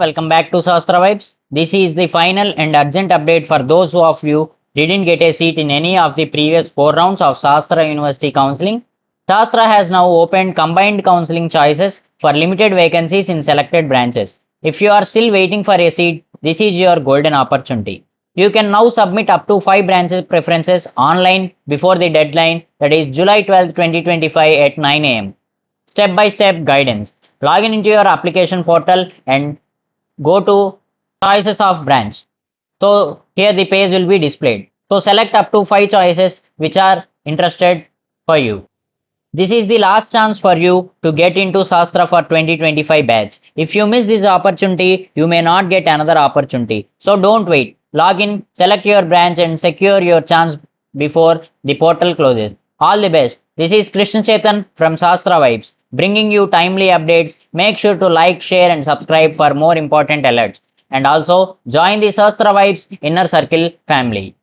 Welcome back to Shastra Vibes. This is the final and urgent update for those of you didn't get a seat in any of the previous 4 rounds of Shastra University counseling. Shastra has now opened combined counseling choices for limited vacancies in selected branches. If you are still waiting for a seat, this is your golden opportunity. You can now submit up to 5 branches preferences online before the deadline, that is July 12, 2025 at 9 am. Step by step guidance. Log in into your application portal and go to choices of branch. So here the page will be displayed. So select up to 5 choices which are interested for you. This is the last chance for you to get into Shastra for 2025 batch. If you miss this opportunity, you may not get another opportunity. So don't wait. Log in, select your branch and secure your chance before the portal closes. All the best. This is Krishna Chetan from Shastra Vibes, bringing you timely updates. Make sure to like, share and subscribe for more important alerts. And also join the Shastra Vibes Inner Circle family.